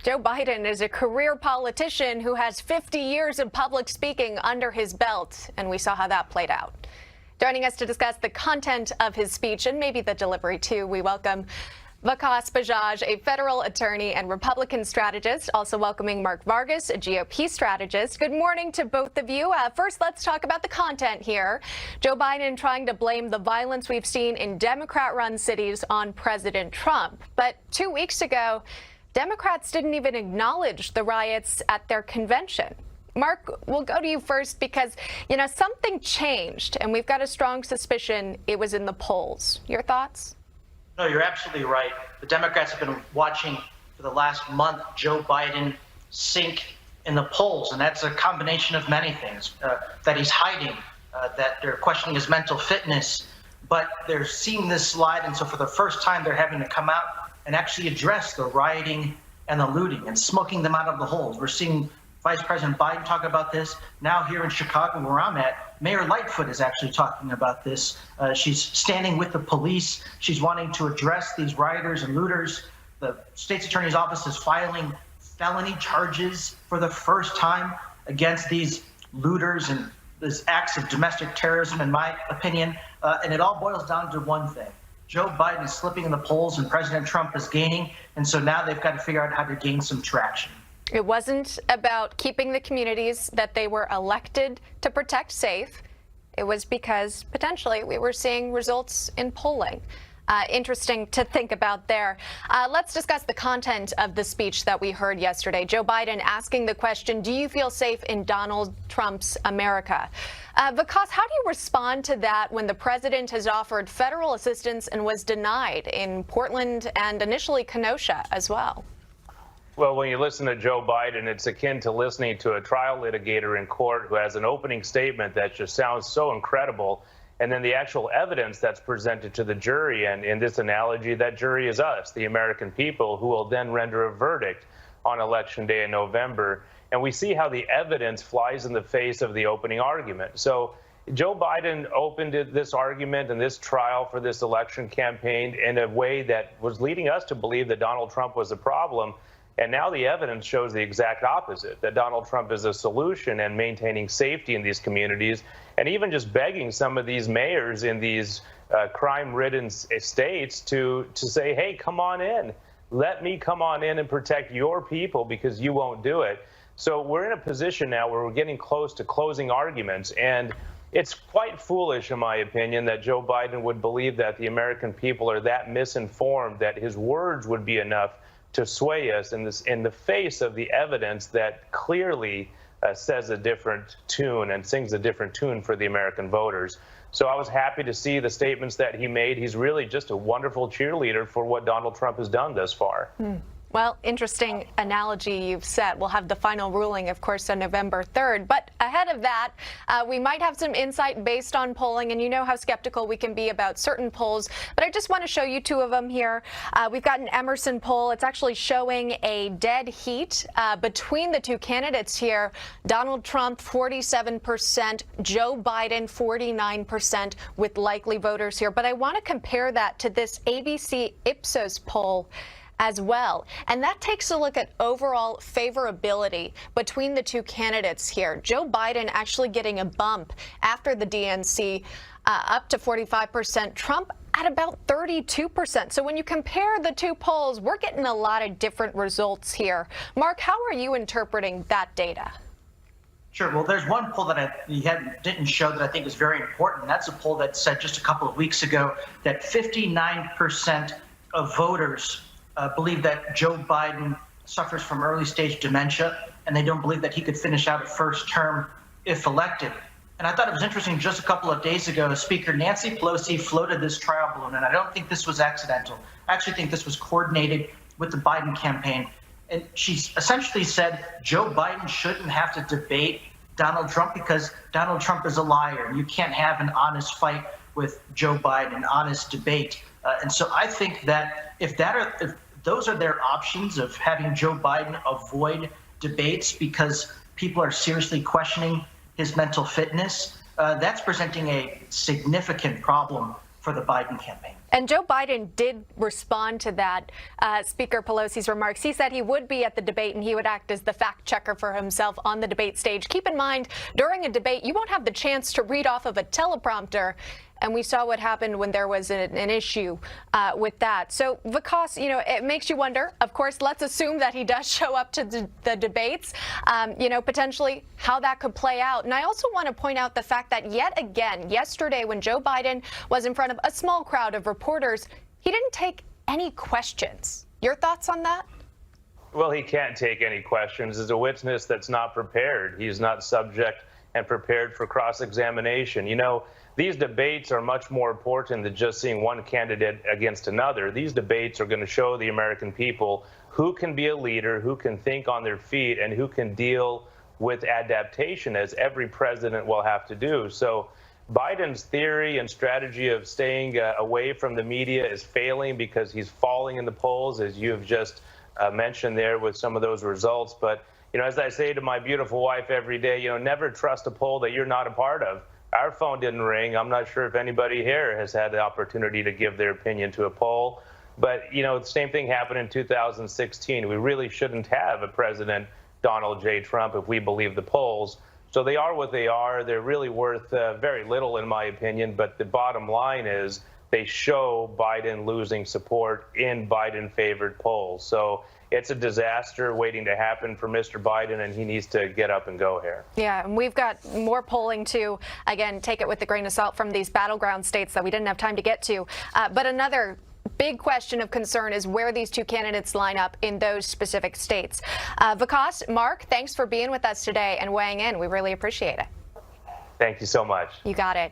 Joe Biden is a career politician who has 50 years of public speaking under his belt, and we saw how that played out. Joining us to discuss the content of his speech and maybe the delivery too, we welcome Vikas Bajaj, a federal attorney and Republican strategist, also welcoming Mark Vargas, a GOP strategist. Good morning to both of you. First, let's talk about the content here. Joe Biden trying to blame the violence we've seen in Democrat-run cities on President Trump. But 2 weeks ago, Democrats didn't even acknowledge the riots at their convention. Mark, we'll go to you first because, something changed, and we've got a strong suspicion it was in the polls. Your thoughts? No, you're absolutely right. The Democrats have been watching for the last month Joe Biden sink in the polls, and that's a combination of many things. That he's hiding, that they're questioning his mental fitness, but they're seeing this slide, and so for the first time they're having to come out and actually address the rioting and the looting and smoking them out of the holes. We're seeing Vice President Biden talk about this. Now here in Chicago, where I'm at, Mayor Lightfoot is actually talking about this. She's standing with the police. She's wanting to address these rioters and looters. The state's attorney's office is filing felony charges for the first time against these looters and these acts of domestic terrorism, in my opinion. And it all boils down to one thing. Joe Biden is slipping in the polls and President Trump is gaining. And so now they've got to figure out how to gain some traction. It wasn't about keeping the communities that they were elected to protect safe. It was because potentially we were seeing results in polling. Interesting to think about there. Let's discuss the content of the speech that we heard yesterday. Joe Biden asking the question, do you feel safe in Donald Trump's America? Vikas, how do you respond to that when the president has offered federal assistance and was denied in Portland and initially Kenosha as well? Well, when you listen to Joe Biden, it's akin to listening to a trial litigator in court who has an opening statement that just sounds so incredible, and then the actual evidence that's presented to the jury. And in this analogy, that jury is us, the American people, who will then render a verdict on Election Day in November. And we see how the evidence flies in the face of the opening argument. So Joe Biden opened this argument and this trial for this election campaign in a way that was leading us to believe that Donald Trump was the problem. And now the evidence shows the exact opposite, that Donald Trump is a solution and maintaining safety in these communities, and even just begging some of these mayors in these crime-ridden states to say, hey, come on in. Let me come on in and protect your people because you won't do it. So we're in a position now where we're getting close to closing arguments. And it's quite foolish, in my opinion, that Joe Biden would believe that the American people are that misinformed, that his words would be enough to sway us in the face of the evidence that clearly says a different tune and sings a different tune for the American voters. So I was happy to see the statements that he made. He's really just a wonderful cheerleader for what Donald Trump has done thus far. Well, interesting analogy you've set. We'll have the final ruling, of course, on November 3rd. But ahead of that, we might have some insight based on polling. And you know how skeptical we can be about certain polls. But I just want to show you two of them here. We've got an Emerson poll. It's actually showing a dead heat between the two candidates here. Donald Trump, 47%, Joe Biden, 49% with likely voters here. But I want to compare that to this ABC Ipsos poll as well. And that takes a look at overall favorability between the two candidates here. Joe Biden actually getting a bump after the DNC up to 45%, Trump at about 32%. So when you compare the two polls, we're getting a lot of different results here. Mark, how are you interpreting that data? Sure. Well, there's one poll that didn't show that I think is very important. That's a poll that said just a couple of weeks ago that 59% of voters believe that Joe Biden suffers from early stage dementia, and they don't believe that he could finish out a first term if elected. And I thought it was interesting, just a couple of days ago, Speaker Nancy Pelosi floated this trial balloon, and I don't think this was accidental. I actually think this was coordinated with the Biden campaign. And she essentially said Joe Biden shouldn't have to debate Donald Trump because Donald Trump is a liar, and you can't have an honest fight with Joe Biden, an honest debate. And so I think that if those are their options of having Joe Biden avoid debates because people are seriously questioning his mental fitness, that's presenting a significant problem for the Biden campaign. And Joe Biden did respond to that, Speaker Pelosi's remarks. He said he would be at the debate and he would act as the fact checker for himself on the debate stage. Keep in mind, during a debate, you won't have the chance to read off of a teleprompter. And we saw what happened when there was an issue with that. So, Vikas, it makes you wonder. Of course, let's assume that he does show up to the debates, potentially how that could play out. And I also want to point out the fact that yet again, yesterday, when Joe Biden was in front of a small crowd of reporters, he didn't take any questions. Your thoughts on that? Well, he can't take any questions. As a witness that's not prepared, he's not subject and prepared for cross-examination. These debates are much more important than just seeing one candidate against another. These debates are going to show the American people who can be a leader, who can think on their feet, and who can deal with adaptation, as every president will have to do. So Biden's theory and strategy of staying away from the media is failing because he's falling in the polls, as you have just mentioned there with some of those results. But, as I say to my beautiful wife every day, never trust a poll that you're not a part of. Our phone didn't ring. I'm not sure if anybody here has had the opportunity to give their opinion to a poll. But, the same thing happened in 2016. We really shouldn't have a President Donald J. Trump if we believe the polls. So they are what they are. They're really worth very little, in my opinion. But the bottom line is they show Biden losing support in Biden-favored polls. So it's a disaster waiting to happen for Mr. Biden, and he needs to get up and go here. Yeah, and we've got more polling to, again, take it with a grain of salt from these battleground states that we didn't have time to get to. But another big question of concern is where these two candidates line up in those specific states. Vikas, Mark, thanks for being with us today and weighing in. We really appreciate it. Thank you so much. You got it.